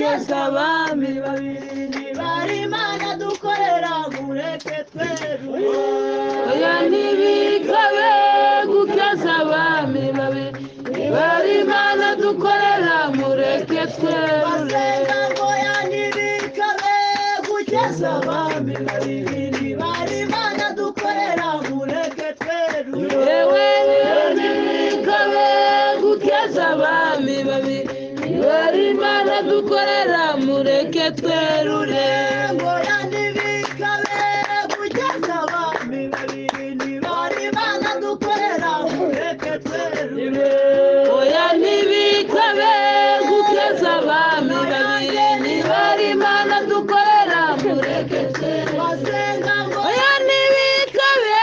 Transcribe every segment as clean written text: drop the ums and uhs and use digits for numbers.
gukeza abami babiri ntibari Imana dukorera mureke twerure oya ntibikabe gukeza abami babiri ntibari Imana dukorera mureke twerure oya ntibikabe gukeza abami babiri ntibari Imana dukorera mureke twerure yewe ntibikabe gukeza abami babiri ntibari Imana dukorera mureke twerure oya ntibikabe gukeza abami babiri ntibari Imana dukorera mureke twerure oya ntibikabe gukeza abami babiri ntibari Imana dukorera mureke twerure oya ntibikabe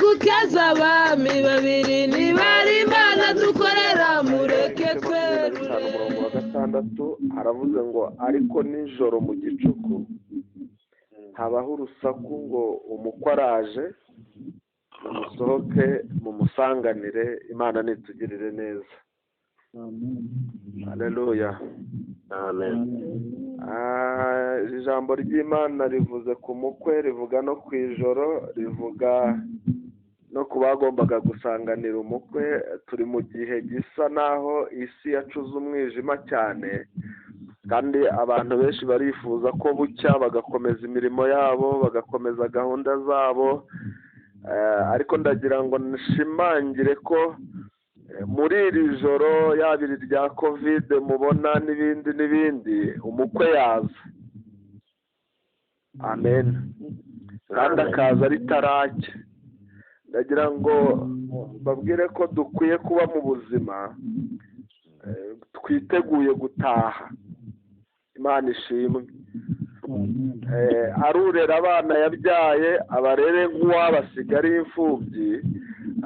gukeza abami babiri ntibari Imana dukorera mureke twerure. Umurongo wa 6 haravuze ngo ariko nijoro mu gicuku habaho urusaku ngo umukwe araje mumusohoke mumusanganire Imana nitugirire neza. Haleluya. Amen. Ijambo ry'Imana rivuze ku mukwe, rivuga no ku ijoro, rivuga no kubagombaga gusanganira umukwe. Turi mu gihe gisa naho isi yacuze umwijima cyane, kandi abantu benshi barifuza ko bucya bagakomeza imirimo yabo, bagakomeza gahunda zabo, ariko ndagira ngo nshimangire ko muri iri joro yaba iri rya covid mubona n'ibindi umukwe yaza. Amen. Kandi akaza ritaracya. Ndagira ngo babwire ko dukwiye kuba mu buzima twiteguye gutaha. Imana ishimwe. Arurera abana yabyaye abarere nk'uwabasiga ari imfubyi,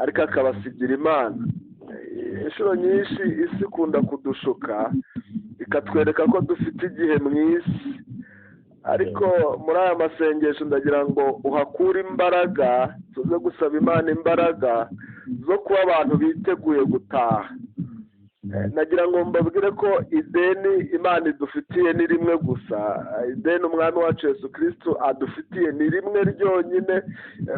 ariko akabasigira Imana. Inshuro nyinshi isi ikunda kudushuka ikatwereka ko dufite igihe mu isi, ariko muri aya masengesho ndagira ngo uhakure imbaraga, tuze gusaba Imana imbaraga zo kuba abantu biteguye gutaha. Nagira ngo mbabwire ko ideni Imana idufitiye ni rimwe gusa. Ideni umwami wacu Yesu Kristo adufitiye ni rimwe ryonyine.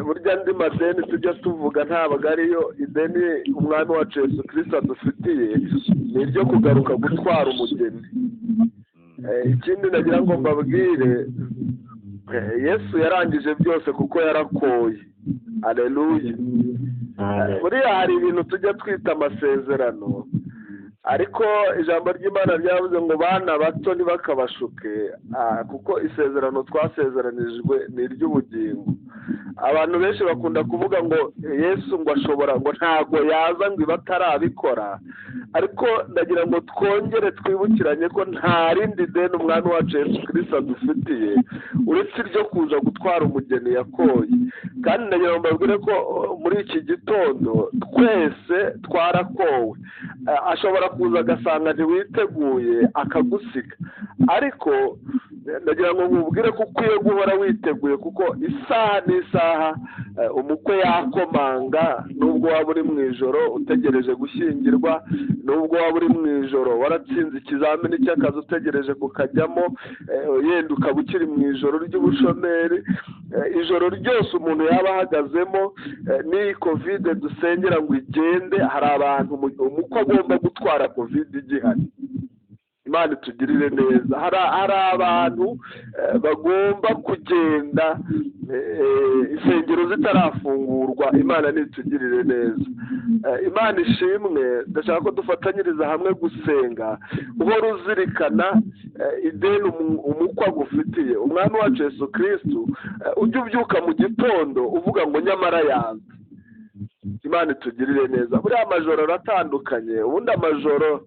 Burya andi madeni tujya tuvuga ntabwo ariyo. Ideni umwami wacu Yesu Kristo adufitiye ni iryo kugaruka gutwara umugeni. Ikindi nagira ngo mbabwire, Yesu yarangije byose kuko yarakoye. Haleluya. Buriya hari ibintu tujya twita amasezerano, ariko ijambo ry'Imana ryavuze ngo bana bato ntibakabashuke, kuko isezerano twasezeranijwe ni iry'ubugingo. Abantu benshi bakunda kuvuga ngo Yesu ngo ashobora, ngo ntago yaza ngo batarabikora, ariko ndagira ngo twongere twibukiranye ko nta rindi deni umwami wacu Yesu Kristo adufitiye uretse iryo kuza gutwara umugeni yakoye. Kandi ndagira ngo mbabwire ko muri iki gitondo twese twarakowe. Ashobora kuza agasanga ntiwiteguye akagusiga, ariko ndagira ngo nkubwire ko ukwiye guhora witeguye, kuko isaha n'isaha umukwe yakomanga. Nubwo waba uri mu ijoro utegereje gushyingirwa, nubwo waba uri mu ijoro waratsinze ikizamini cy'akazi utegereje kukajyamo, yenda ukaba ukiri mu ijoro ry'ubushomeri, ijoro ryose umuntu yaba ahagazemo, n'iyi kovide dusengera ngo igende, hari abantu umukwe agomba gutwara kovide igihari. Imana itugirire neza. Hari abantu bagomba kugenda insengero zitarafungurwa. Imana nitugirire neza. Imana ishimwe. Ndashaka ko dufatanyiriza hamwe gusenga, uhora uzirikana ideni umukwe agufitiye. Umwami wacu Yesu Kristo ujye ubyuka mu gitondo uvuga ngo nyamara yaza. Imana itugirire neza. Buriya amajoro aratandukanye. Ubundi amajoro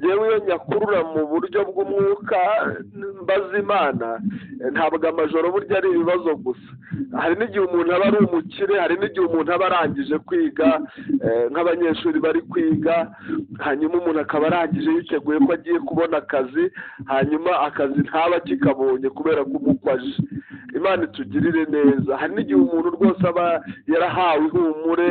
yewe iyo nyakurura mu buryo bw'umwuka mbaza Imana, ntabwo amajoro burya ari ibibazo gusa. Hari n'igihe umuntu aba ari umukire, hari n'igihe umuntu aba arangije kwiga, nk'abanyeshuri bari kwiga, hanyuma umuntu akaba arangije yiteguye ko agiye kubona akazi, hanyuma akazi ntaba akikabonye kubera ko umukwe aje. Imana itugirire neza. Hari n'igihe umuntu rwose aba yarahawe ihumure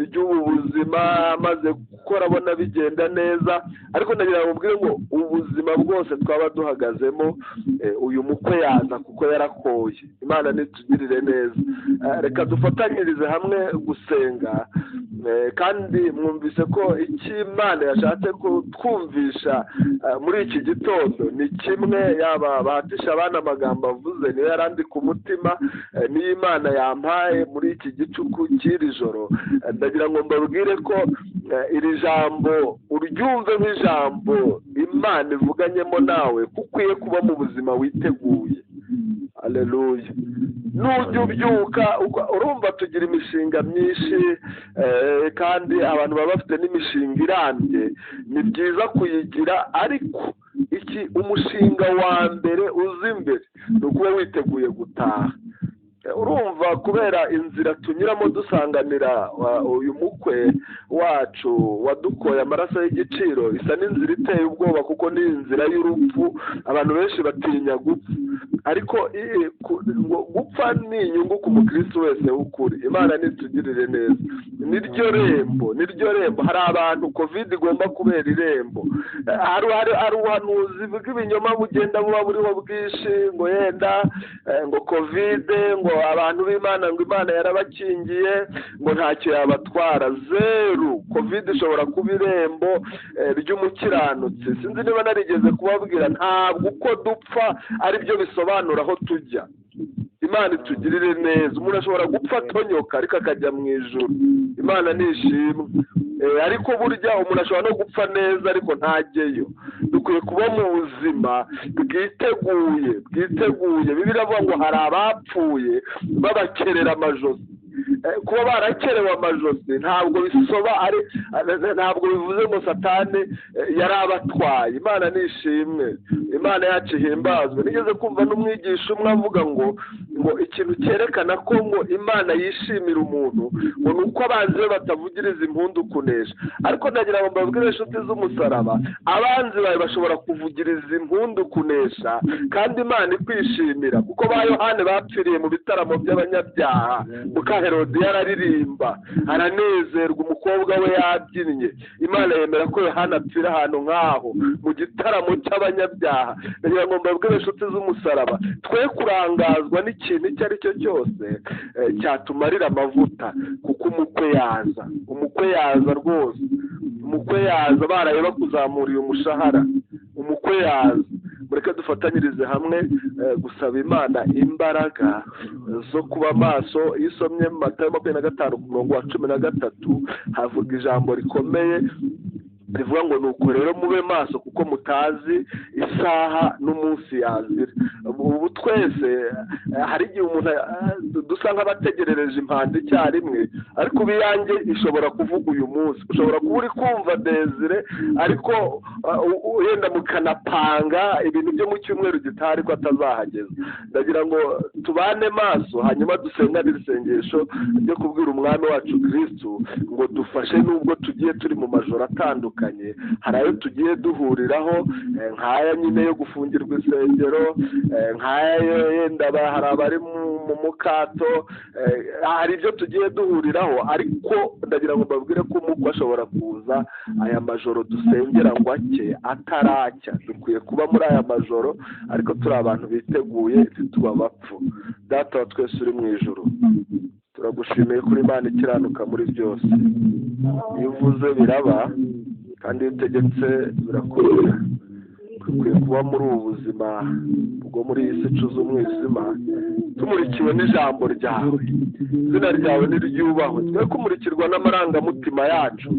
ry'ubu buzima, amaze gukora abona bigenda neza, ariko ndagira ngo mbwire ngo ubuzima bwose twaba duhagazemo uyu mukwe yaza kuko yarakoye. Imana nitugirire neza. Reka dufatanyirize hamwe gusenga, kandi mwumvise ko icyo Imana yashatse kutwumvisha muri iki gitondo ni kimwe, yaba bahatisha abana amagambo avuze niyo yarandi ku mutima, niyo Imana yampaye muri iki gicuku cy'iri joro. Ndagira ngo mbabwire ko iri jambo uryumve nk'ijambo Imana ivuganyemo nawe, kuko ukwiye kuba mu buzima witeguye. Haleluya. Nujya ubyuka, urumva tugira imishinga myinshi, kandi abantu baba bafite n'imishinga irambye, ni byiza kuyigira, ariko umushinga wa mbere uzi imbere ni ukuba witeguye gutaha. Urumva kubera inzira tunyuramo dusanganira uyu mukwe wacu wadukoye amaraso y'igiciro, isa n'inzira iteye ubwoba kuko ni inzira y'urupfu. Abantu benshi batinya gupfa, ariko gupfa ni inyungu ku mukristo wese w'ukuri. Imana nitugirire neza. Niryo rembo. Hari abantu covid igomba kubera irembo. Hari ubuhanuzi bw'ibinyoma bugenda buba buriho bwinshi, ngo yenda ngo covid, ngo abantu b'Imana, ngo Imana yarabakingiye, ngo ntacyo yabatwara. Zeru. Covid ishobora kuba irembo ry'umukiranutsi. Sinzi niba narigeze kubabwira, ntabwo uko dupfa ari byo bisobanura aho tujya. Imana itugirire neza. Umuntu ashobora gupfa atonyoka ariko akajya mu ijuru. Imana nishimwe. Ariko burya umuntu ashobora no gupfa neza ariko ntajyeyo. Dukwiye kuba mu buzima bwiteguye. Bibiliya iravuga ngo hari abapfuye babakerera amajosi. Kuba barakerewe amajosi ntabwo bivuze ngo Satani yari abatwaye. Imana nishimwe. Imana yacu ihimbazwe. Nigeze kumva n'umwigisha umwe avuga ngo ikintu cyerekana ko ngo Imana yishimira umuntu ngo ni uko abanzi be batavugiriza impundu kunesha. Ariko ndagira ngo mbabwire inshuti z'umusaraba, abanzi bawe bashobora kuvugiriza impundu kunesha kandi Imana ikwishimira, kuko ba Yohane bapfiriye mu bitaramo by'abanyabyaha. Herodi yararirimba, aranezerwa, umukobwa we yabyinnye. Imana yemera ko Yohana apfira ahantu nk'aho mu gitaramo cy'abanyabyaha. Ndagira ngo mbabwire inshuti z'umusaraba, twe kurangazwa n'ikintu icyo ari cyo cyose cyatumarira amavuta, kuko umukwe yaza rwose. Umukwe yaza, baraye bakuzamuriye umushahara. Umukwe yaza. Mureke dufatanyirize hamwe gusaba Imana imbaraga zo kuba maso. Iyo usomye mu Matayo 25:13 havuga ijambo rikomeye rivuga ngo nuko rero mube maso kuko mutazi isaha n'umunsi yazira. Ubu twese hari igihe umuntu dusa nk'abategerereje impanda icyarimwe, ariko ubiyange ishobora kuvuga uyu munsi. Ushobora kuba uri kumva Desire, ariko yenda mukanapanga ibintu byo mu cyumweru gitaha ariko atazahageza. Ndagira ngo tubane maso, hanyuma dusengane isengesho ryo kubwira umwami wacu Kristo ngo dufashe, nubwo tugiye turi mu majoro atandukanye. Hari ayo tugiye duhuriraho, nk'aya nyine yo gufungirwa insengero, nk'ayo yenda hari abari mu mukato, hari ibyo tugiye duhuriraho. Ariko ndagira ngo mbabwire ko umukwe ashobora kuza aya majoro dusengera ngo ake ataracya. Dukwiye kuba muri aya majoro, ariko turi abantu biteguye, ntituba bapfu. Data wa twese uri mu ijuru, turagushimiye kuri Imana ikiranuka muri byose. Iyo uvuze biraba, kandi iyo utegetse birakorera. Dukwiye kuba muri ubu buzima bwo muri iyi si icuza umwijima, tumurikiwe n'ijambo ryawe. Izina ryawe niryubahwe. Twe kumurikirwa n'amarangamutima yacu,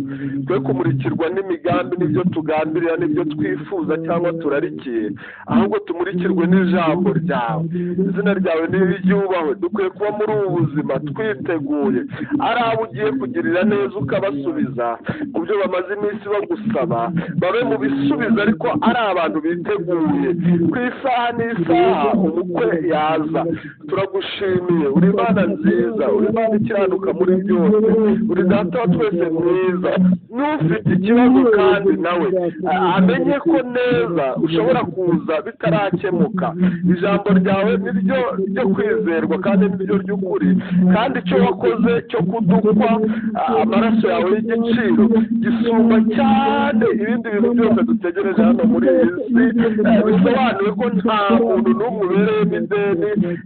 twe kumurikirwa n'imigambi n'ibyo tugambirira n'ibyo twifuza cyangwa turarikiye, ahubwo tumurikirwe n'ijambo ryawe. Izina ryawe niryubahwe. Dukwiye kuba muri ubu buzima twiteguye. Ari abo ugiye kugirira neza ukabasubiza ku byo bamaze iminsi bagusaba, babe mu bisubizo, ariko ari abantu abantu biteguye ku isaha n'isaha umukwe yaza. Turagushimiye, uri Imana nziza, uri Imana ikiranuka muri byose, uri data wa twese mwiza. N'ufite ikibazo kandi nawe amenye ko neza ushobora kuza bitarakemuka. Ijambo ryawe niryo ryo kwizerwa kandi niryo ry'ukuri, kandi icyo wakoze cyo kudukwa amaraso yawe y'igiciro gisumba cyane ibindi bintu byose dutegereje hano muri iyi si. Bisobanuye ko nta muntu n'umwe ubereyemo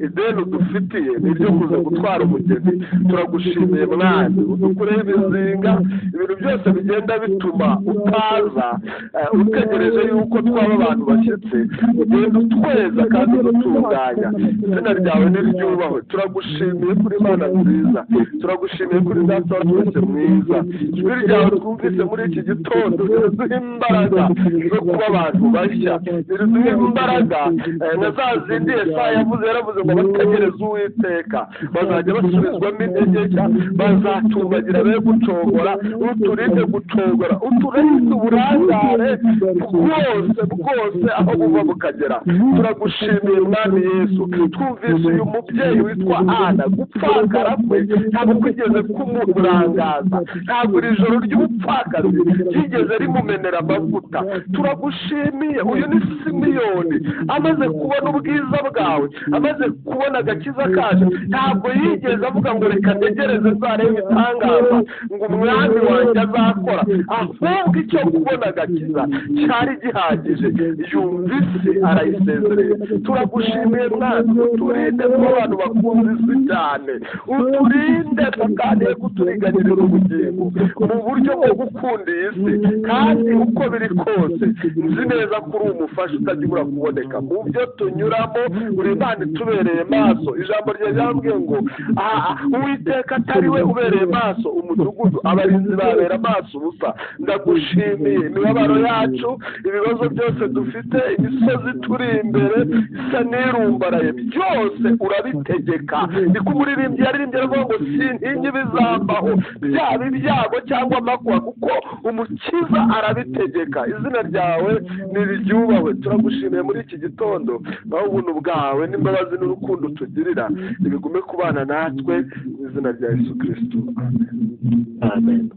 ideni udufitiye niryo kuza gutwara umugeni. Turagushimiye mwami, udukureho ibizinga, ibintu byose bigenda bituma utaza utegereje yuko twaba abantu bashyitse, ugenda utweza kandi udutunganya. Izina ryawe niryubahwe. Turagushimiye kuri Imana nziza, turagushimiye kuri data wa twese mwiza. Ijwi ryawe twumvise muri iki gitondo riduha imbaraga zo kuba abantu bashya, riduha imbaraga na za zindi Yesaya yavuze, yaravuze ngo bategereze Uwiteka bazajya basubizwamo intege nshya, bazatumbagira be gucogora. Uturinde gucogora, uturinde uburangare bwose aho buva bukagera. Turagushimiye mwami Yesu. Twumvise uyu mubyeyi witwa Ana gupfakara kwe ntabwo kwigeze kumurangaza, ntabwo iri joro ry'ubupfakazi ryigeze rimumenera amavuta. Turagushimiye. Uyu ni Simiyoni, amaze kubona ubwiza bwawe, amaze kubona agakiza kaje, ntabwo yigeze avuga ngo reka ntegereze nzarebe ibitangaza ngo umwami wanjye azakora, ahubwo icyo kubona agakiza cyari gihagije. Yumvise arayisezereye. Turagushimiye mwami, uturinde kuba abantu bakunze isi cyane, uturinde kandi kuturiganyiriza ubugingo mu buryo bwo gukunda iyi si. Kandi uko biri kose nzi neza ko uri umufasha utagibura kuboneka mu byo tunyuramo. Uri Imana itubereye maso. Ijambo rye ryambwiye ngo Uwiteka atari we ubereye maso umudugudu, abarinzi babera maso ubusa. Ndagushimiye imibabaro yacu, ibibazo byose dufite, imisozi turi imbere isa n'irumbaraye, byose urabitegeka. Niko umuririmbyi yaririmbye avuga ngo sintinye ibizambaho, byaba ibyago cyangwa amakuba, kuko umukiza arabitegeka. Izina ryawe niryubahwe. Turagushimiye muri iki gitondo, naho ubuntu bwawe n'imbabazi n'urukundo tugirira ibigume kubana natwe, mu izina rya Yesu Kristo. Amen.